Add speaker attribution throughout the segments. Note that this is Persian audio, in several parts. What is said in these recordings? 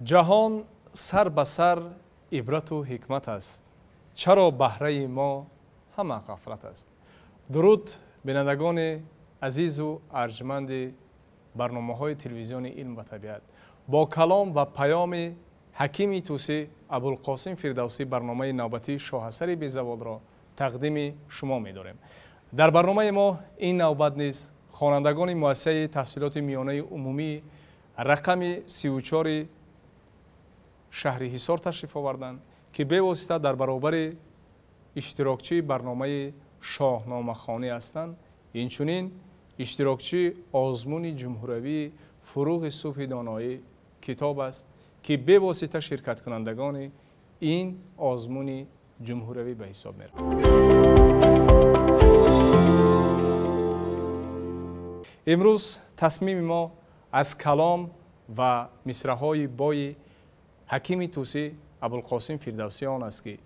Speaker 1: جهان سر به سر عبرت و حکمت است. چرا بهره ما همه غفلت است؟ درود بینندگان عزیز و ارجمند برنامه های تلویزیون علم و طبیعت. با کلام و پیام حکیم توسی ابوالقاسم فردوسی برنامه نوبتی شاهسر بیزوال را تقدیم شما می داریم. در برنامه ما این نوبت نیز خوانندگان مؤسسه تحصیلات میانه عمومی رقم 34 شهر حصار تشریف آوردند که به واسطه در برابر اشتراکچی برنامه شاهنامه خوانی هستند. اینچنین اشتراکچی آزمون جمهوری فروغ صبح دانایی کتاب است که به واسطه شرکت کنندگان این آزمون جمهوری به حساب می رود. امروز تصمیم ما از کلام و مصرع‌های بای حکیم توسی ابوالقاسم فردوسی آن است که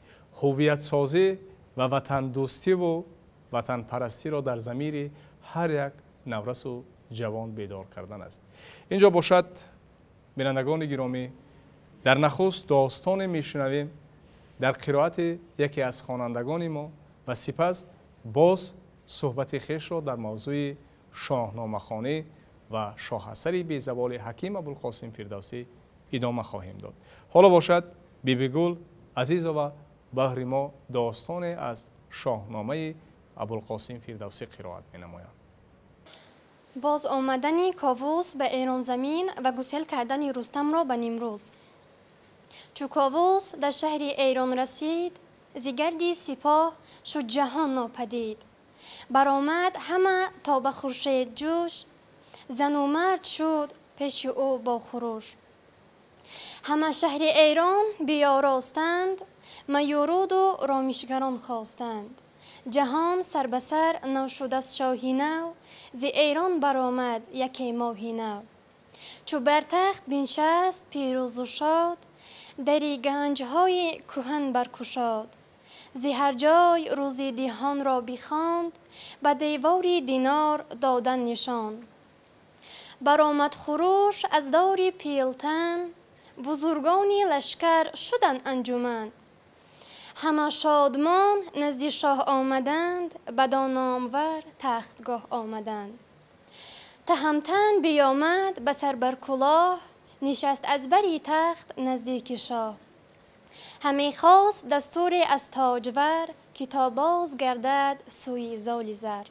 Speaker 1: هویت سازی و وطن دوستی و وطن پرستی را در ضمیر هر یک نورس و جوان بیدار کردن است. اینجا باشد بینندگان گرامی، در نخست داستان میشنویم در قرائت یکی از خوانندگان ما و سپس باز صحبت خویش را در موضوع شاهنامه خوانی و شاهسر بیزوال حکیم ابوالقاسم فردوسی ادامه خواهیم داد. حالا باشد بیبی گل عزیز و بهر ما داستان از شاهنامه ابوالقاسم فردوسی قرائت می‌نمایند.
Speaker 2: باز آمدن کاووس به ایران زمین و گسیل کردن رستم را به نیمروز. چو کاووس در شهر ایران رسید، ز گرد سپاه شد جهان ناپدید. برآمد همه تا به خورشید جوش، زن و مرد شد پیش او با خروش. همه شهر ایران بیاراستند، میورود و رامشگران خواستند. جهان سر به سر نو شد از شاهی نو، ز ایران برآمد یکی ماهی نو. چو بر تخت بنشست پیروز و شاد، دری گنجهای کهن برگشاد. ز هر جای روزی دهان را بخواند، به دیوار دینار دادن نشان. برآمد خروش از دور پیلتن، بزرگان لشکر شدند انجمن. همه شادمان نزد شاه آمدند، بدان نامور تختگاه آمدند. تهمتن بیامد به سر بر کلاه، نشست از بری تخت نزدیک شاه. همی خواست دستور از تاجور، که تا باز گردد سوی زال زر.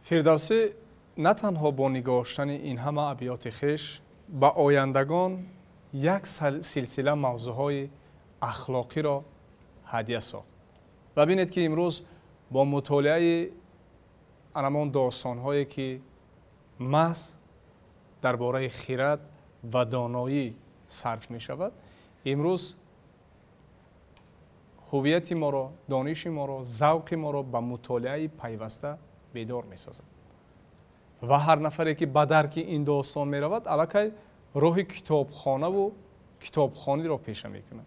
Speaker 1: فردوسی نه تنها با نگاشتن این همه ابیات خویش به آیندگان یک سلسله موضوعهای اخلاقی را هدیه ساخت. و ببینید که امروز با مطالعه همان داستان‌هایی که محض درباره خرد و دانایی صرف می شود، امروز هویت ما را، دانش ما را، ذوق ما را به مطالعه پیوسته بیدار می سازد. و هر نفری که به درک این داستان می رود، الکی راه کتابخانه و کتابخوانی را پیشه می کند.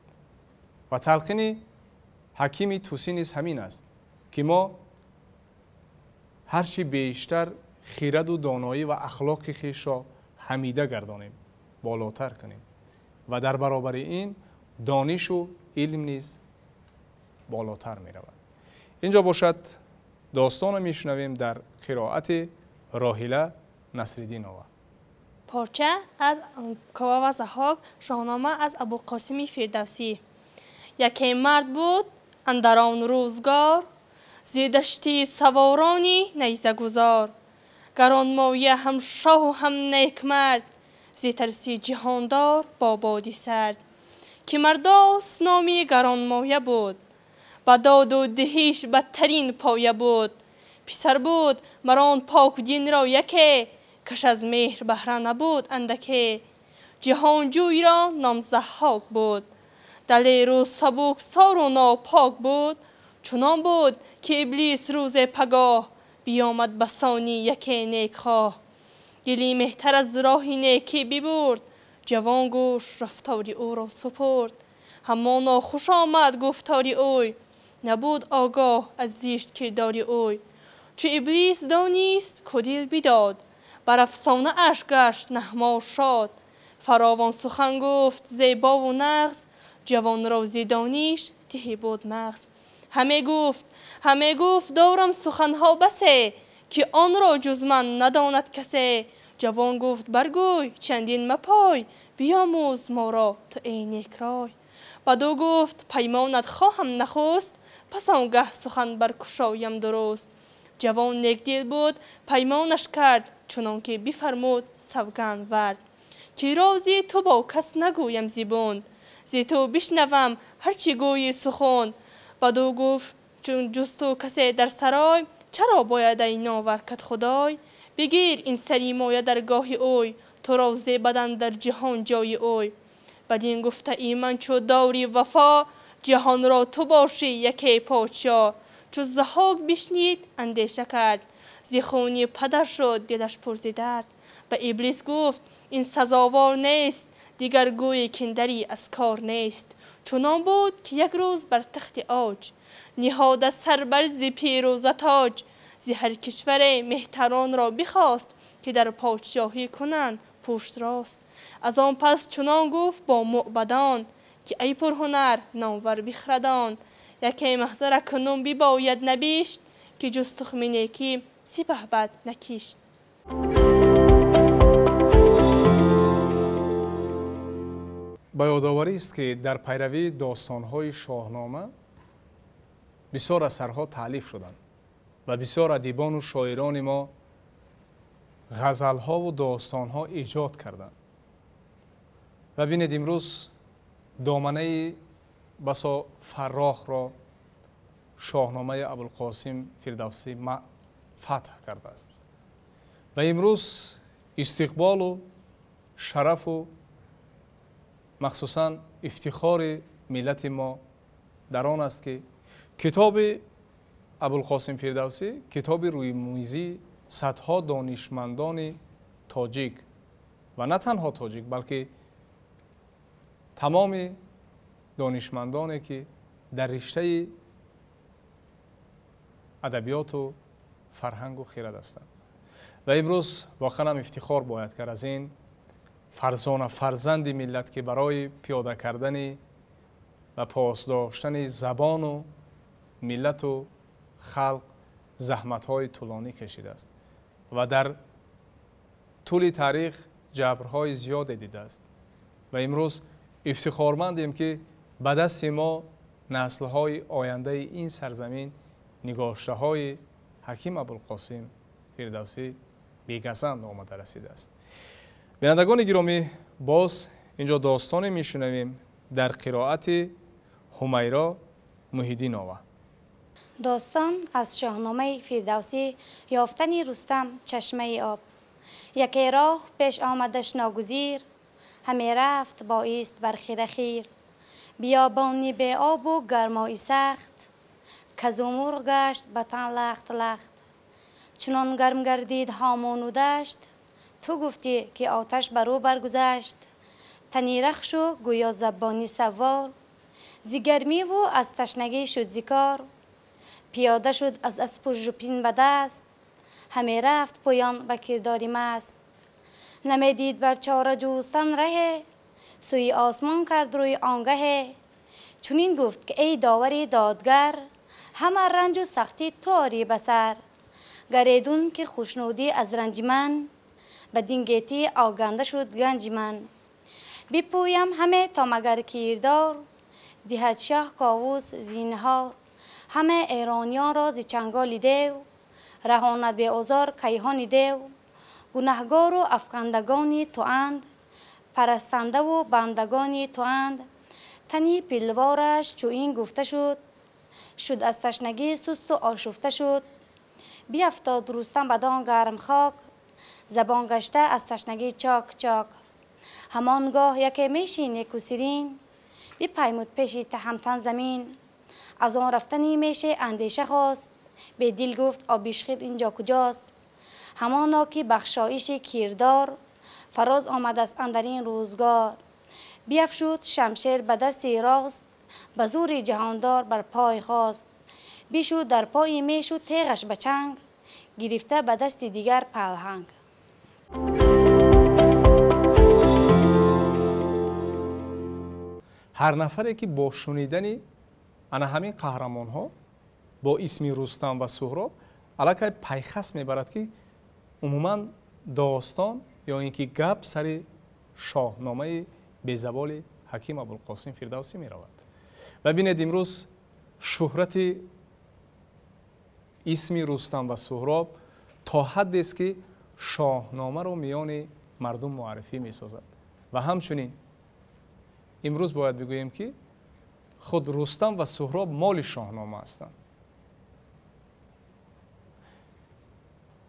Speaker 1: و تلقین حکیم توسی نیز همین است که ما هرچی بیشتر خرد و دانایی و اخلاق خویش را حمیده گردانیم، بالاتر کنیم و در برابر این دانش و علم نیز بالاتر می رود. اینجا باشد داستان می شنویم در قرائت راحله نصرالدین‌آوا.
Speaker 3: پارچه از کاوه و ضحاک، شاهنامه از ابوالقاسم فردوسی. یکی مرد بود اندر آن روزگار، ز دشتی سوارانی نیزه گذار. گرانمایه هم شاه و هم نیک مرد، ز ترسی جهاندار با بادی سرد. که مرداس نامی گرانمایه بود، با داد و دهیش بدترین پایه بود. پسر بود مران پاک دین را یکی، کش از مهر بهره نبود اندکی. جهانجوی را نام ضحاک بود، دلیر و سبوک سار و ناپاک بود. چنان بود که ابلیس روز پگاه، بیامد بسانی یکی نیک خواه. دلی مهتر از راه نیکی ببرد، جوان گوش رفتار او را سپرد. همانا خوش آمد گفتار اوی، نبود آگاه از زشت کردار اوی. چو ابلیس دانیست کدیل بیداد، بر افسانه اش گشت نهمار شاد. فراوان سخن گفت زیبا و نغز، جوان را ز دانش تهی بود مغز. همه گفت دارم سخنها بسه، که آن را جز من نداند کسه. جوان گفت برگوی چندین مپای، بیاموز ما را تو ای نیک رای. بدو گفت پیمانت خواهم نخست، پس آنگه سخن برگشایم درست. جوان نیک دل بود پیمانش کرد، چنانکه بفرمود سوگند ورد. که رازی تو با کس نگویم زیبون، زی تو بشنوم هرچی گویی سخن. بدو گفت چون جز تو کسی در سرای، چرا باید ای ناور کت خدای. بگیر این سری مایه در گاه اوی، تو را زی بدن در جهان جای اوی. بدین گفته ایمن چو داری وفا، جهان را تو باشی یکی پادشاه. چو ضحاک بشنید اندیشه کرد، زی خونی پدر شد دلش پر ز درد. به ابلیس گفت این سزاوار نیست، دیگر گوی کیندری از کار نیست. چنان بود که یک روز بر تخت عاج، نهاده سر بر ز پیروزه تاج. ز هر کشور مهتران را بخواست، که در پادشاهی کنند پشت راست. از آن پس چنان گفت با موبدان، که ای پرهنر نامور بخردان. یکی محضر کنون بباید نبیشت، که جز تخم نیکی سپه بد نکیشت.
Speaker 1: با یادآوری است که در پیروی داستان‌های شاهنامه بسیار اثرها تألیف شدند و بسیار ادیبان و شاعران ما غزل‌ها و داستان‌ها ایجاد کردند. و ببینید امروز دامنه بسا فراخ را شاهنامه ابوالقاسم فردوسی فتح کرده است و امروز استقبال و شرف و مخصوصاً افتخار ملت ما در آن است که کتاب ابوالقاسم فردوسی کتاب روی‌مویزی صدها دانشمندان تاجیک و نه تنها تاجیک بلکه تمام دانشمندانی که در رشته ادبیات و فرهنگ و خرد هستند و امروز واقعا افتخار باید کرد از این فرزند ملت که برای پیاده کردن و پاسداشتن زبان و ملت و خلق زحمت‌های طولانی کشیده است و در طول تاریخ جبرهای زیاد دیده است و امروز افتخارمندیم که به دست ما نسل‌های آینده این سرزمین نگاشته‌های حکیم ابوالقاسم فردوسی بی‌گزند آمده رسیده است. بینندگان گرامی، باز اینجا داستانی میشنویم در قرائت همیرا محیدی نوا.
Speaker 4: داستان از شاهنامه فردوسی یافتن رستم چشمه آب. یکی راه پیش آمدش ناگزیر، همه رفت بایست بر خیر خیر. بیابانی به آب و گرمایی سخت، کزومور گشت به تن لخت لخت. چنان گرم گردید هامان و دشت، تو گفتی که آتش برو برگذشت. تنی رخش و گویا زبانی سوار، زی گرمی و از تشنگی شد زیکار. پیاده شد از اسب و ژوپین به دست، همه رفت پویان به کرداری مست. نمیدید بر چاره جوستن ره، سوی آسمان کرد روی آنگه. چنین گفت که ای داوری دادگر، همه رنج و سختی تو آری بسر. گریدون که خوشنودی از رنج من، بدین گیتی آگنده شد گنج من. بپویم همه تا مگر کیردار، دهد شه کاووس زینهار. همه ایرانیان را ز چنگال دیو، رهاند به آزار کیهان دیو. گنهگار و افکندگانی تواند، پرستنده و بندگانی تواند. تنی پیلوارش چو این گفته شد، شد از تشنگی سست و آشفته شد. بیفتاد رستم بدان گرم خاک، زبان گشته از تشنگی چاک چاک. همانگاه یکی میشی نیکو سیرین، بپیمود پیشی تهمتن زمین. از آن رفتنی میشه اندیشه خواست، به دل گفت آبیشخیر اینجا کجاست. همانا که بخشایش کیردار، فراز آمد است اندر این روزگار. بیفشود شمشیر به دست راست، به زور جهاندار بر پای خواست. بیشود در پای میشود تیغش به چنگ، گرفته به دست دیگر پلهنگ.
Speaker 1: هر نفری که با شنیدن انا همین قهرمان ها با اسم رستم و سهراب علاقه پیخست میبرد که عموما داستان یا اینکه گپ سر شاهنامه بی‌زوال حکیم ابوالقاسم فردوسی می رود. و ببینید امروز شهرت اسم رستم و سهراب تا حدی است که شاهنامه رو میان مردم معرفی می سازد. و همچنین امروز باید بگوییم که خود رستم و سهراب مال شاهنامه هستند.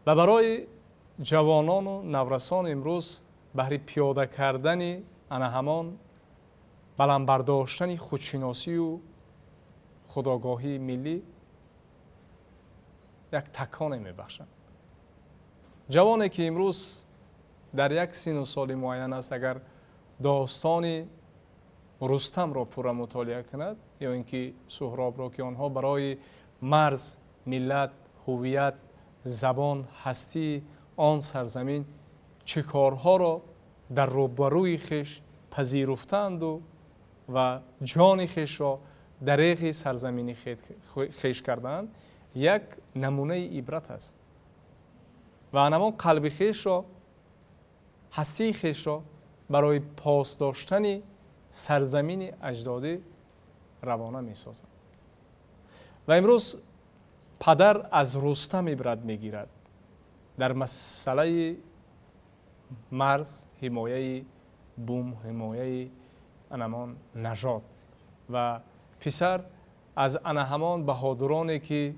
Speaker 1: و برای جوانان و نورسان امروز برای پیاده کردن انا همان بلند برداشتن خودشناسی و خودآگاهی ملی یک تکان میبخشند. جوانی که امروز در یک سن و سال معین است اگر داستان رستم را پورا مطالعه کند یا اینکه سهراب را که آنها برای مرز، ملت، هویت، زبان، هستی آن سرزمین چه کارها را در روبروی خیش پذیرفتند و جان خیش را دریغ سرزمینی خیش کردند، یک نمونه عبرت است. و آنها قلب خیش را، هستی خیش را برای پاس داشتن سرزمین اجدادی روانه می سازند. و امروز پدر از رستم عبرت می گیرد در مسئله مرز، حمایه بوم، حمایه انمان نژاد و پسر از همان بهادرانی که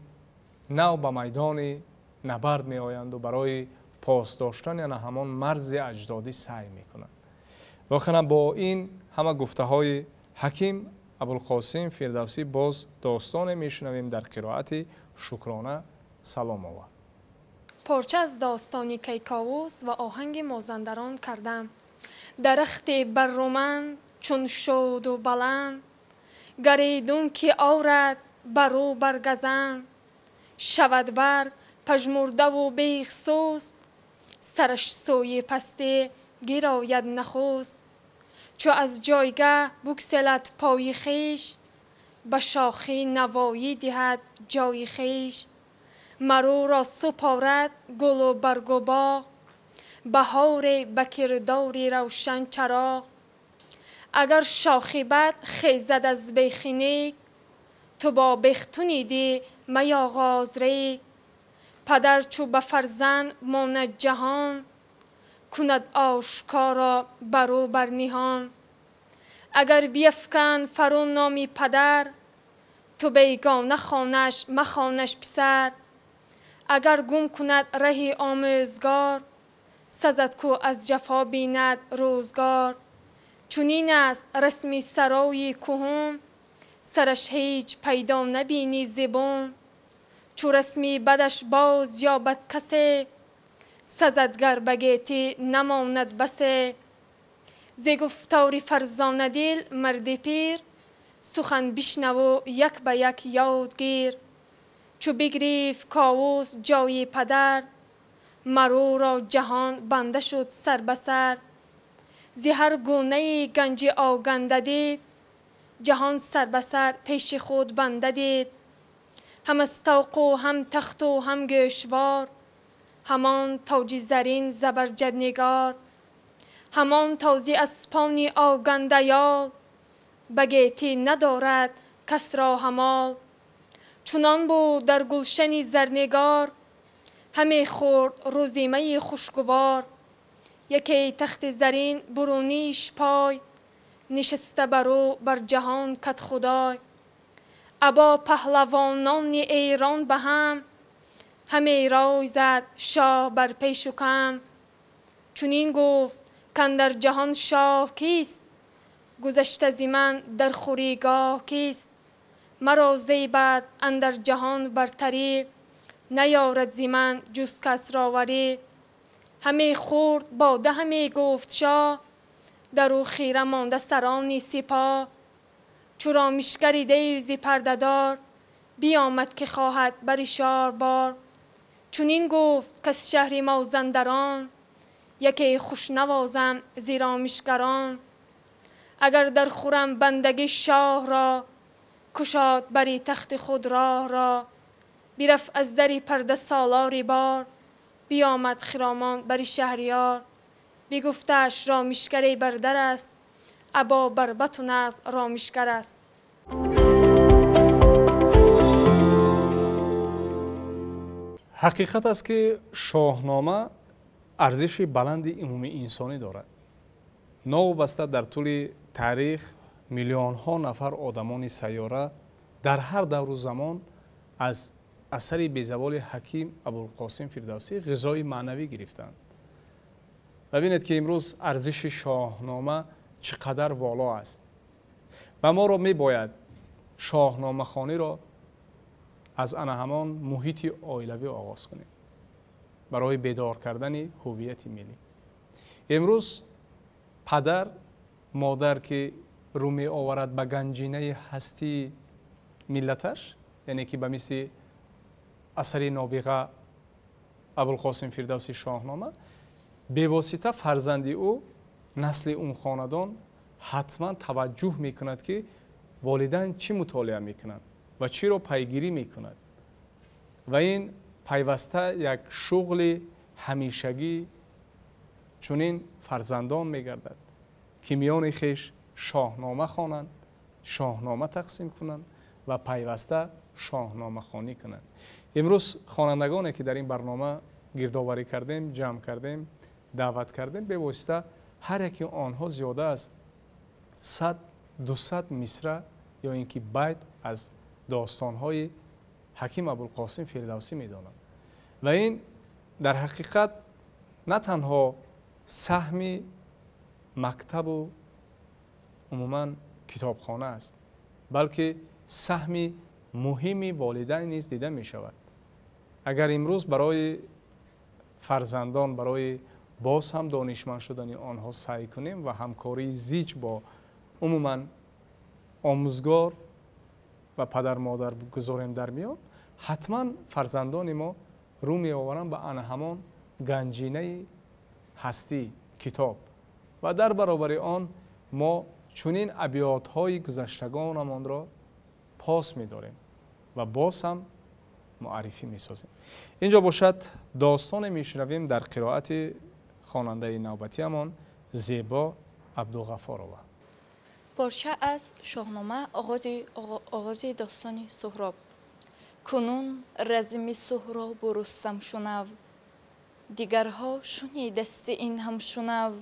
Speaker 1: نو به میدان نبرد می آیند و برای پاس داشتن همان مرز اجدادی سعی می کنند. واقعا با این همه گفته های حکیم ابوالقاسم فردوسی باز داستان می شنویم در قرائت شکرانه سلام آور.
Speaker 2: پارچه از داستانی کیکاووس و آهنگ مازندران کردم. درخت بررومند چون شاد و بلند، گریدون که آورد برو برگزند. شود برگ پژمرده و بیخ سوست، سرش سوی پسته گیر آید نخست. چو از جایگه بگسلد پای خویش، به شاخه نوایی دهد جای خویش. مرو را سپارد گل و برگ و باغ، بهار به کردار روشن چراغ. اگر شاخ بد خیزد از بیخ نیک، تو با بختونی دی میاغاز ریگ. پدر چو به فرزند ماند جهان، کند آشکارا برو بر نهان. اگر بیفکن فرو نامی پدر، تو بیگانه خوانش مخوانش پسر. اگر گم کند ره آموزگار، سزد کو از جفا بیند روزگار. چونین است رسمی سرای کهن، سرش هیچ پیدا نبینی زبون. چو رسمی بدش باز یابد کسی، سزد گر به گیتی نماند بسی. ز گفتار فرزانه دل مرد پیر، سخن بشنو و یک به یک یاد گیر. چو بگریفت کاووس جای پدر، مرو را جهان بنده شد سر به سر. ز هر گونه گنج آگنده دید، جهان سر به سر پیش خود بنده دید. هم از طوق و هم تخت و هم گوشوار، همان تاج زرین زبرجد نگار. همان تازی اسپان آگنده یال، به گیتی ندارد کس را همال. چنان بود در گلشن زرنگار، همی خورد روزیمه خوشگوار. یکی تخت زرین برونیش پای، نشسته برو بر جهان کت خدای. ابا پهلوانان ایران به هم، همی رای زد شاه بر پیش و کم. چنین گفت کاندر جهان شاه کیست، گذشته ز من در خوریگاه کیست. مرا زیبد اندر جهان برتری، نیارد ز من جز کس راوری. همی خورد باده همی گفت شاه، در او خیره مانده سرانی سپاه. چو رامشگری دید ز پرده دار، بیامد که خواهد بر شار بار.
Speaker 3: چونین گفت کز شهر مازندران، یکی خوش نوازم زیرا مشکران. اگر در خورم بندگی شاه را، کشاد بری تخت خود راه را. بیرفت از دری پرده سالاری بار، بیامد خرامان بری شهریار. بیگفتش رامشگری بر در است، ابا بربط و نز رامشگر است.
Speaker 1: حقیقت است که شاهنامه ارزش بلند عمومی انسانی دارد. نوبسته در طول تاریخ میلیون ها نفر آدمان سیاره در هر دور و زمان از اثر بی‌زوال حکیم ابوالقاسم فردوسی غذای معنوی گرفتند. ببینید که امروز ارزش شاهنامه چقدر والا است و ما را میباید شاهنامه خوانی را از آن همان محیط عائلوی آغاز کنیم برای بیدار کردن هویت ملی. امروز پدر مادر که رو می آورد به گنجینه هستی ملتش، یعنی که به مثل اثر نابغه ابوالقاسم فردوسی شاهنامه، به واسطه فرزند او نسل اون خاندان حتما توجه می کند که والدین چی مطالعه می کنند و چی را پیگیری می کند و این پیوسته یک شغل همیشگی چنین فرزندان می گردد که میان خویش شاهنامه خوانند، شاهنامه تقسیم کنند و پیوسته شاهنامه خوانی کنند. امروز خوانندگانی که در این برنامه گردآوری کردیم، جمع کردیم، دعوت کردیم، به واسطه هر یکی آنها زیاده از 100-200 مصرع یا اینکه بیت از داستان‌های حکیم ابوالقاسم فردوسی می‌دانند و این در حقیقت نه تنها سهم مکتب و عموماً کتابخانه است، بلکه سهم مهمی والدین نیز دیده می‌شود. اگر امروز برای فرزندان، برای باز هم دانشمند شدن آنها سعی کنیم و همکاری زیج با عموماً آموزگار و پدر مادر بگذاریم در میان، حتما فرزندان ما رو می آورند به آن همان گنجینه هستی کتاب و در برابر آن ما چنین ابیات های گذشتگانمان را پاس می داریم و باز هم معرفی می سازیم. اینجا باشد داستان می شنویم در قرائت خواننده نوبتی همان زیبا عبدالغفارова.
Speaker 5: پارچه از شاهنامه آغاز داستان سهراب. کنون رزم سهراب و رستم شنو، دیگرها شنیدستی این هم شنو.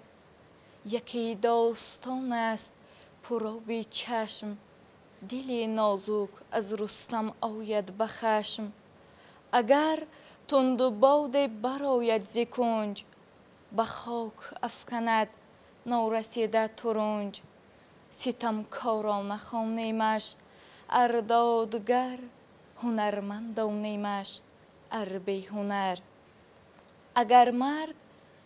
Speaker 5: یکی داستان است پرآب چشم، دل نازک از رستم آید به خشم. اگر تند و باد برآید ز کنج، به خاک افکند نارسیده ترنج. ستمکارانه خوانیمش ار دادگر، هنرمند دانیمش ار بی هنر. اگر مرگ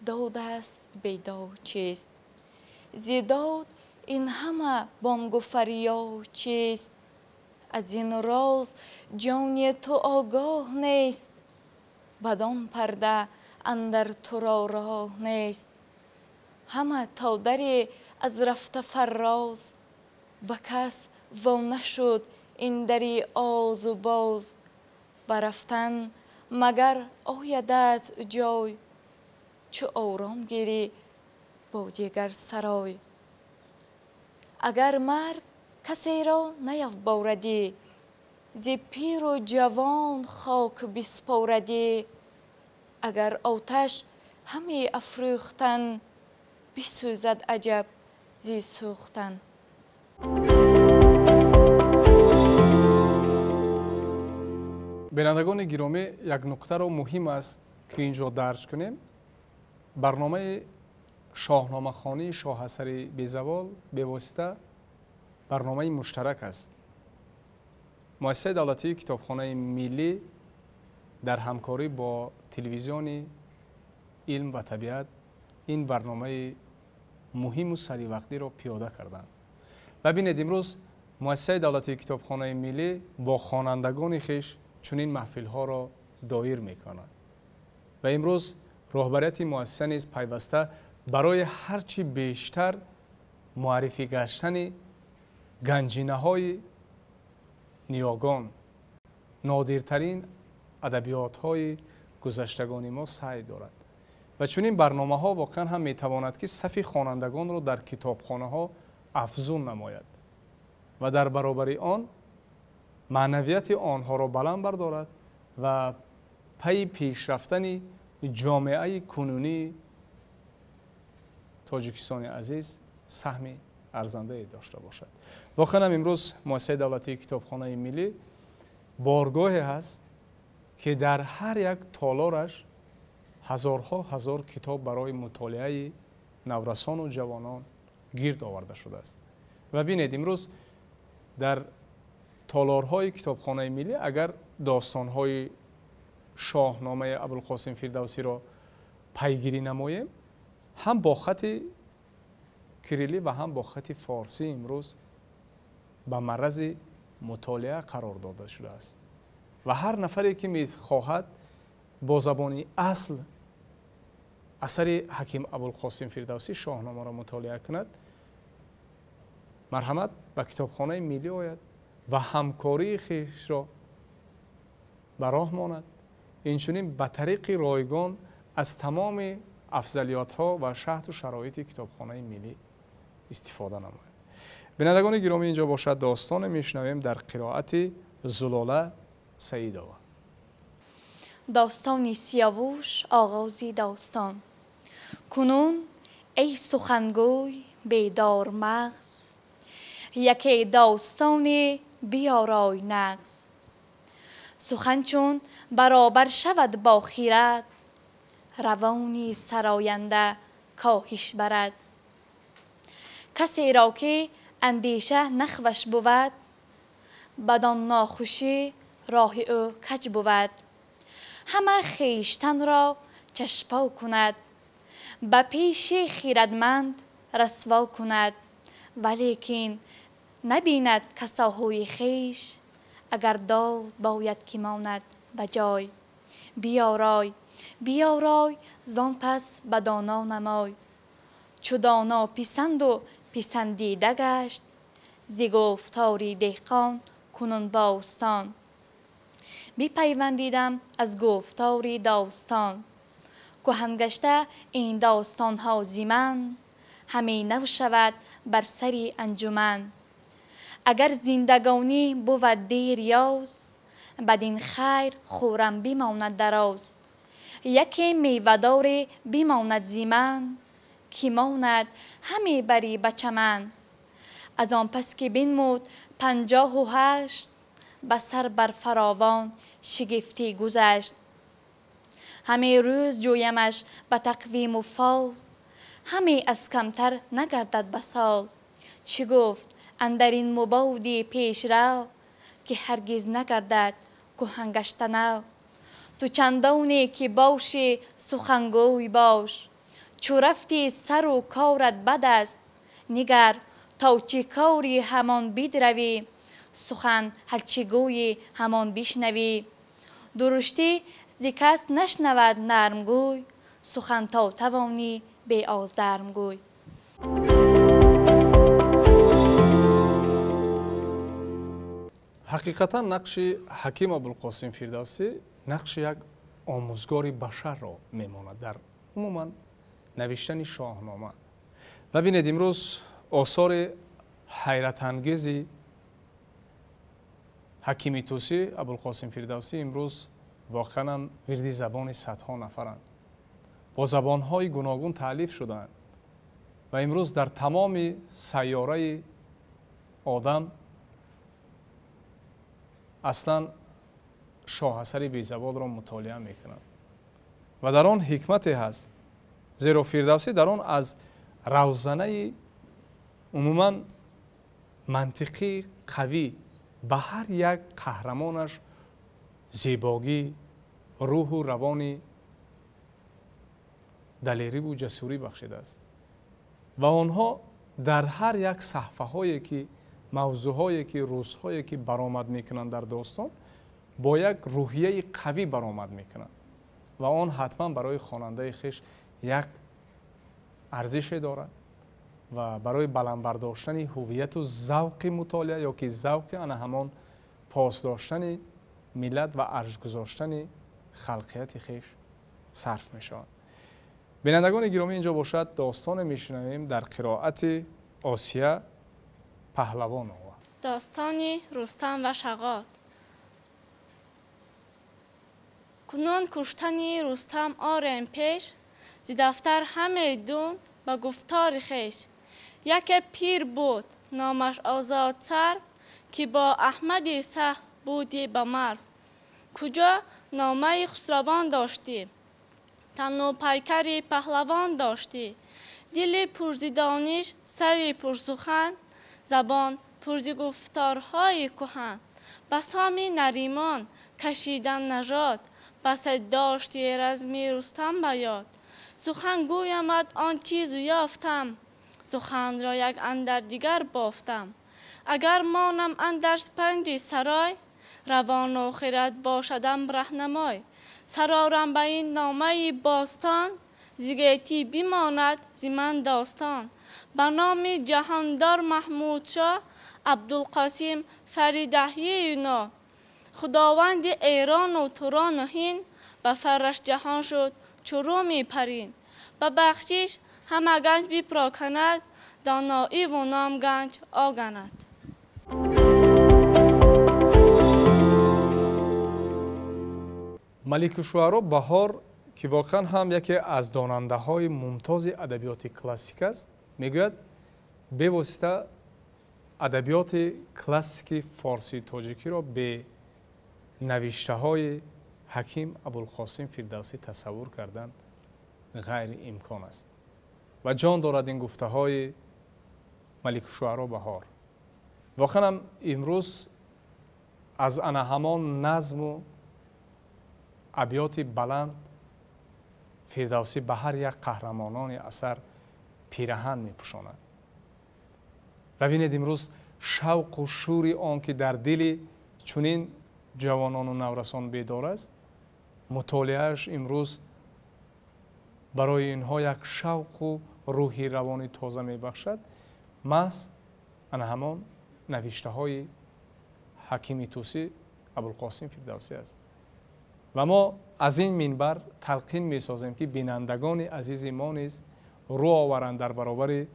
Speaker 5: داد است بیداد چیست، ز داد این همه بانگ و فریاد چیست. از این راز جان تو آگاه نیست، بدان پرده اندر تو را راه نیست. همه تا دری از رفته فراز، به کس وا نشد این دری آز و باز. برفتن مگر آیدت جای، چو آرام گیری با دیگر سرای. اگر مرگ کسی را نیفباردی، ز پیر و جوان خاک بسپاردی. اگر آتش همی افروختن، بسوزد عجب زی سوختن.
Speaker 1: بینندگان گرامی، یک نکته را مهم است که اینجا درج کنیم. برنامه شاهنامه خوانی شاهاثر بی‌زوال به واسطه برنامه مشترک است. مؤسسه دولتی کتابخانه ملی در همکاری با تلویزیون علم و طبیعت این برنامه مهم و سری وقتی را پیاده کردند. ببینید امروز مؤسسه دولتی کتابخانه ملی با خوانندگان خویش چنین محفل ها را دایر می کند. و امروز راهبریت مؤسسه نیز پیوسته برای هرچی بیشتر معرفی گشتن گنجینه های نیاگان، نادرترین ادبیات های گذشتگان ما سعی دارد و چون این برنامه ها واقعا هم می تواند که صف خوانندگان را در کتابخانه ها افزون نماید و در برابر آن معنویت آنها را بلند بردارد و پی پیشرفتن جامعه کنونی تاجیکستان عزیز سهمی ارزنده داشته باشد. واقعا امروز مؤسسه دولتی کتابخانه ملی بارگاهی هست که در هر یک تالارش هزارها هزار کتاب برای مطالعه نورسان و جوانان گرد آورده شده است. و بینید امروز در تالارهای کتابخانه ملی اگر داستانهای شاهنامه ابوالقاسم فردوسی را پیگیری نماییم، هم با خط کریلی و هم با خط فارسی امروز به معرض مطالعه قرار داده شده است و هر نفری که می‌خواهد با زبان اصل اثر حکیم ابوالقاسم فردوسی شاهنامه را مطالعه کند، مرحمت به کتابخانه ملی آید و همکاری خویش را به راه ماند. اینچنین به طریق رایگان از تمام افضلیات‌ها و شرط و شرایط کتابخانه ملی استفاده نماید. بینندگان گرامی، اینجا باشد داستان میشنویم در قرائت زلاله سعیدова.
Speaker 5: داستانی سیاووش، آغازی داستان. کنون ای سخنگوی بیدار مغز، یکی داستانی بیارای نغز. سخن چون برابر شود با خیرت، روانی سراینده کاهش برد. کسی را که اندیشه نخوش بود، بدان ناخوشی راه او کج بود. همه خویشتن را چشپا کند، به پیش خیرتمند رسوا کند. ولیکن نبیند کساهوی خویش، اگر داد باید که ماند به جای. بیارای بیارای زان پس به دانا نمای، چو دانا پسند و پسندیده گشت، ز گفتاری دهقان کنون باستان. بپیوندیدم از گفتاری داستان، کهن گشته این داستان ها ز من، همی نو شود بر سری انجمن. اگر زندگانی بود دیر یاز، بدین خیر خورم بماند دراز. یکی میوه‌دار بماند ز من، که ماند همی بری به چمن. از آن پس که بنمود 58، به سر بر فراوان شگفتی گذشت. همه روز جویمش به تقویم و فال، همی از کمتر نگردد به سال. چی گفت اندر این مبادی پیش رو، که هرگز نگردد کهن گشته نو. تو چندانی که باشی سخنگوی باش، چو رفتی سر و کارت بد است. نگر تا چه کاری همان بدروی، سخن هرچه گویی همان بشنوی. درشتی ز کس نشنود نرم گوی، سخن تا توانی بی آزرم گوی.
Speaker 1: حقیقتا نقش حکیم ابوالقاسم فردوسی نقش یک آموزگار بشر را میماند در عموما نوشتن شاهنامه. و ببینید امروز آثار حیرت انگیز حکیم توسی ابوالقاسم فردوسی امروز واقعا ورد زبان صدها نفرند، با زبانهای گوناگون تألیف شدند و امروز در تمام سیاره آدم اصلا شاهسر بیزبان را مطالعه میکنند و در آن حکمتی هست، زیرا فردوسی در آن از روزنه عموما منطقی قوی به هر یک قهرمانش زیباگی، روح و روانی دلیری و جسوری بخشیده است و آنها در هر یک صحفه هایی که موضوعهایی که روزهایی که برآمد میکنند در داستان با یک روحیه قوی برآمد میکنند و آن حتما برای خواننده خویش یک ارزش دارد و برای بلند برداشتن هویت و ذوق مطالعه یا که ذوق آن همان پاس داشتن ملت و ارج گذاشتن خلقیت خویش صرف میشوند. بینندگان گرامی، اینجا باشد داستان میشنویم در قرائت آسیه پهلوانова.
Speaker 3: داستان رستم و شغاد. کنون کشتن رستم آرم پیش، ز دفتر همه دون با گفتار خویش. یک پیر بود نامش آزاد سر، که با احمد سهل بودی به مرو. کجا نامه خسروان داشتی، تن و پیکر پهلوان داشتی. دل پر ز دانش، سر پر سخن، زبان پر ز گفتارهای کهن. بسام نریمان کشیدن نژاد، بس داشتی رزم رستم به یاد. سخن گویمت آن چیز یافتم، سخن را یک اندر دیگر بافتم. اگر مانم اندر سپنج سرای، روان و خرد باشدم رهنمای. سرارم به این نامه باستان، ز گیتی بماند ز من داستان. به نام جهاندار محمود شاه، عبدالقاسم فریدهی یونا. خداوند ایران و توران و هند، به فرش جهان شد چو رومی پرین. به بخشش همه گنج بپراکند، دانایی و نام گنج آگند.
Speaker 1: ملک الشعرا بهار که واقعا هم یکی از داننده های ممتاز ادبیات کلاسیک است، میگوید به واسطه ادبیات کلاسیک فارسی تاجیکی را به نوشته های حکیم ابوالقاسم فردوسی تصور کردن غیر امکان است و جان دارد این گفته های ملک الشعرا بهار. واقعا هم امروز از آن همان نظم و ابیات بلند فردوسی به هر یک قهرمانان اثر پیراهن میپوشاند. ببینید امروز شوق و شور آن که در دل چنین جوانان و نورسان بیدار است، مطالعهش امروز برای اینها یک شوق و روحی روانی تازه میبخشد. محض آن همان نوشته های حکیم طوسی ابوالقاسم فردوسی است و ما از این منبر تلقین می سازیم که بینندگان عزیز ما نیز رو آورند در برابر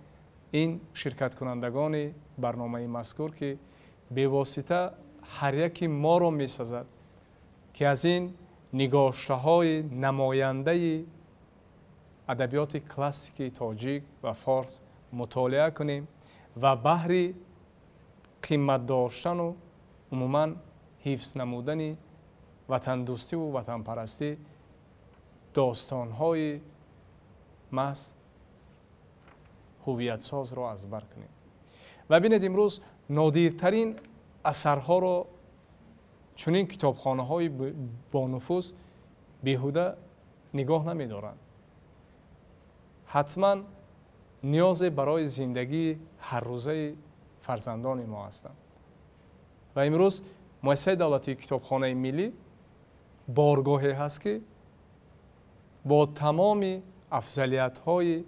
Speaker 1: این شرکت کنندگان برنامه مذکور که به واسطه هر یکی ما را می سازد که از این نگاشته های نماینده ادبیات کلاسیک تاجیک و فارس مطالعه کنیم و بهر قیمت داشتن و عموما حفظ نمودن وطن دوستی و وطن پرستی داستان های محض هویت ساز را از بر کنیم. و بینید امروز نادرترین اثرها را چنین کتابخانه های با نفوذ بیهوده نگاه نمی دارند. حتما نیاز برای زندگی هر روزه فرزندان ما هستند و امروز مؤسسه دولتی کتابخانه ملی بارگاهی هست که با تمام افضلیت های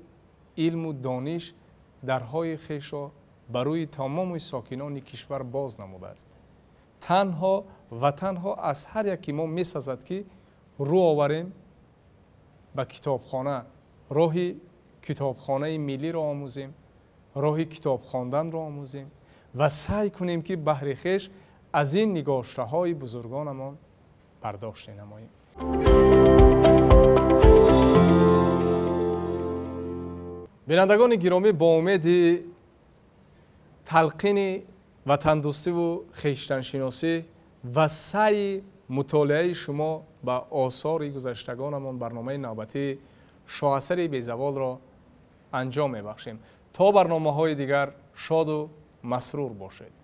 Speaker 1: علم و دانش درهای خویش را برای تمام ساکنان کشور باز نموده است. تنها و تنها از هر یکی ما می سازد که رو آوریم به کتابخانه، راهی کتابخانه ملی را آموزیم، راهی کتاب خواندن را آموزیم و سعی کنیم که بهر خویش از این نگاشته های بزرگانمان برداشت نماییم. بینندگان گرامی، با امید تلقین وطن دوستی و خویشتن شناسی و سعی مطالعه شما به آثار گذشتگانمان برنامه نوبتی شاهاثر بی‌زوال را انجام می‌بخشیم. تا برنامه‌های دیگر شاد و مسرور باشید.